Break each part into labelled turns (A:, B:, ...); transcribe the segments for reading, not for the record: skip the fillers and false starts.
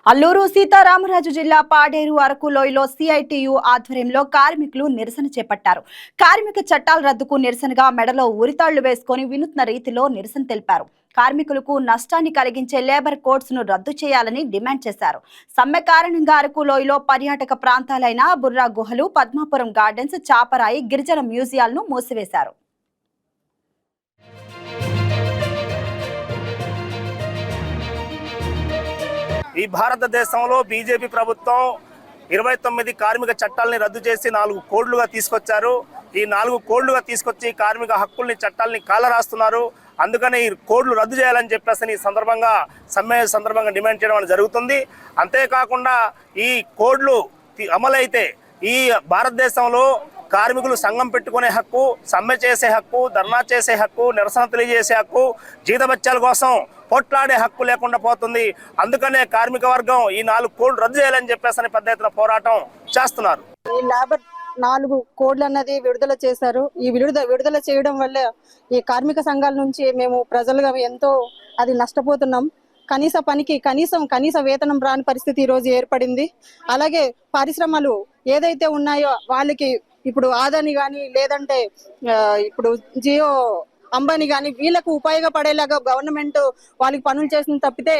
A: అల్లూరు సీతారామరాజు జిల్లా పాడేరు అరకు లోయలో సిఐటియు ఆధ్వర్యంలో కార్మికులు నిరసన చేపట్టారు. కార్మిక చట్టాల రద్దుకు నిరసనగా మెడలో ఉరితాళ్లు వేసుకొని వినూత్న రీతిలో నిరసన తెలిపారు. కార్మికులకు నష్టాన్ని కలిగించే లేబర్ కోడ్స్ ను రద్దు చేయాలని డిమాండ్ చేశారు. సమ్మె కారణంగా అరకు లోయలో పర్యాటక ప్రాంతాలైన బుర్రా గుహలు, పద్మాపురం గార్డెన్స్, చాపరాయి, గిరిజన మ్యూజియాలను మూసివేశారు.
B: ఈ భారతదేశంలో బీజేపీ ప్రభుత్వం 29 కార్మిక చట్టాలని రద్దు చేసి 4 కోడ్లుగా తీసుకొచ్చారు. ఈ 4 కోడ్లుగా తీసుకొచ్చి కార్మిక హక్కుల్ని చట్టాలని కాలరాస్తున్నారు. అందుకని ఈ కోడ్లు రద్దు చేయాలని చెప్పేసి ఈ సందర్భంగా డిమాండ్ చేయడం జరుగుతుంది. అంతేకాకుండా ఈ కోడ్లు అమలైతే ఈ భారతదేశంలో కార్మికులు సంఘం పెట్టుకునే హక్కు, సమ్మె చేసే హక్కు, ధర్నా చేసే హక్కు, నిరసన తెలియజేసే హక్కు, జీతభత్యాల కోసం పోట్లాడే హక్కు లేకుండా పోతుంది. అందుకనే కార్మిక వర్గం ఈ 4 కోడ్లు రద్దు చేయాలని చెప్పేసి పెద్ద ఎత్తున పోరాటం చేస్తున్నారు.
C: ఈ లేబర్ 4 కోడ్లు అన్నది విడుదల చేశారు. ఈ విడుదల చేయడం వల్ల ఈ కార్మిక సంఘాల నుంచి మేము ప్రజలుగా ఎంతో అది నష్టపోతున్నాం. కనీస వేతనం రాని పరిస్థితి ఈ రోజు ఏర్పడింది. అలాగే పరిశ్రమలు ఏదైతే ఉన్నాయో వాళ్ళకి ఇప్పుడు ఆదాని కానీ లేదంటే ఇప్పుడు జియో అంబానీ కానీ వీళ్ళకు ఉపయోగపడేలాగా గవర్నమెంట్ వాళ్ళకి పనులు చేసిన తప్పితే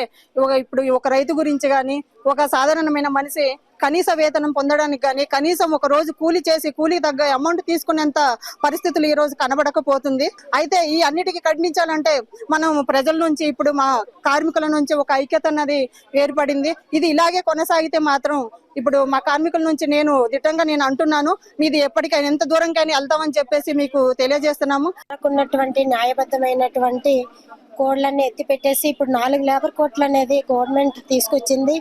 C: ఇప్పుడు ఒక రైతు గురించి కానీ ఒక సాధారణమైన మనిషి కనీస వేతనం పొందడానికి కానీ కనీసం ఒక రోజు కూలి తగ్గ అమౌంట్ తీసుకునేంత పరిస్థితులు ఈ రోజు కనబడకపోతుంది. అయితే ఈ అన్నిటికీ ఖండించాలంటే మనం ప్రజల నుంచి ఇప్పుడు మా కార్మికుల నుంచి ఒక ఐక్యత అన్నది ఏర్పడింది. ఇది ఇలాగే కొనసాగితే మాత్రం ఇప్పుడు మా కార్మికుల నుంచి నేను దిట్టంగా అంటున్నాను, మీది ఎప్పటికైనా ఎంత దూరంకైనా వెళ్తామని చెప్పేసి మీకు తెలియజేస్తున్నాము.
D: ఉన్నటువంటి న్యాయబద్ధమైనటువంటి కోడ్లన్నీ ఎత్తిపెట్టేసి ఇప్పుడు 4 లేబర్ కోట్లు అనేది గవర్నమెంట్ తీసుకొచ్చింది.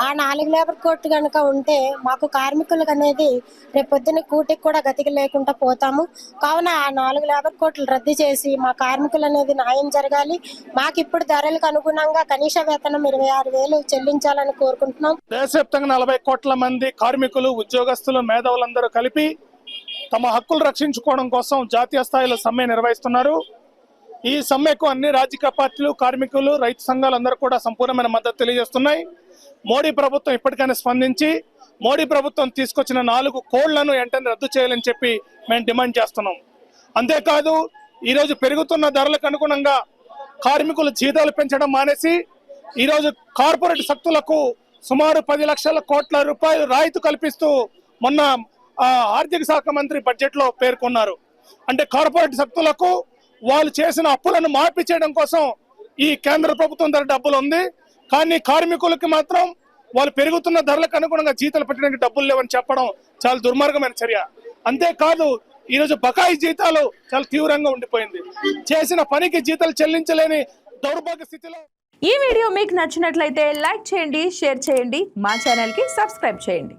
D: ఆ 4 లేబర్ కోర్టు కనుక ఉంటే మాకు కార్మికులకు అనేది రేపొద్దున కూటికి కూడా గతికి లేకుండా పోతాము. కావున ఆ 4 లేబర్ కోట్లు రద్దు చేసి మా కార్మికులు అనేది న్యాయం జరగాలి. మాకు ఇప్పుడు ధరలకు అనుగుణంగా కనీస వేతనం 26,000 చెల్లించాలని కోరుకుంటున్నాం.
E: దేశవ్యాప్తంగా 40 కోట్ల మంది కార్మికులు, ఉద్యోగస్తులు, మేధావులందరూ కలిపి తమ హక్కులు రక్షించుకోవడం కోసం జాతీయ స్థాయిలో సమ్మె నిర్వహిస్తున్నారు. ఈ సమ్మెకు అన్ని రాజకీయ పార్టీలు, కార్మికులు, రైతు సంఘాలు అందరూ కూడా సంపూర్ణమైన మద్దతు తెలియజేస్తున్నాయి. మోడీ ప్రభుత్వం ఇప్పటికైనా స్పందించి మోడీ ప్రభుత్వం తీసుకొచ్చిన 4 కోడ్లను వెంటనే రద్దు చేయాలని చెప్పి మేము డిమాండ్ చేస్తున్నాం. అంతేకాదు ఈరోజు పెరుగుతున్న ధరలకు అనుగుణంగా కార్మికులు జీతాలు పెంచడం మానేసి ఈరోజు కార్పొరేట్ శక్తులకు సుమారు 10 లక్షల కోట్ల రూపాయలు రాయితీ కల్పిస్తూ మొన్న ఆర్థిక శాఖ మంత్రి బడ్జెట్ లో పేర్కొన్నారు. అంటే కార్పొరేట్ శక్తులకు వాళ్ళు చేసిన అప్పులను మార్పు చేయడం కోసం ఈ కేంద్ర ప్రభుత్వం దగ్గర డబ్బులు ఉంది, కానీ కార్మికులకి మాత్రం వాళ్ళు పెరుగుతున్న ధరలకు అనుగుణంగా జీతాలు పెట్టడానికి డబ్బులు లేవని చెప్పడం చాలా దుర్మార్గమైన చర్య. అంతేకాదు ఈరోజు బకాయి జీతాలు చాలా తీవ్రంగా ఉండిపోయింది. చేసిన పనికి జీతాలు చెల్లించలేని దౌర్భాగ్య స్థితిలో.
F: ఈ వీడియో మీకు నచ్చినట్లయితే లైక్ చేయండి, షేర్ చేయండి, మా ఛానల్ కి సబ్స్క్రైబ్ చేయండి.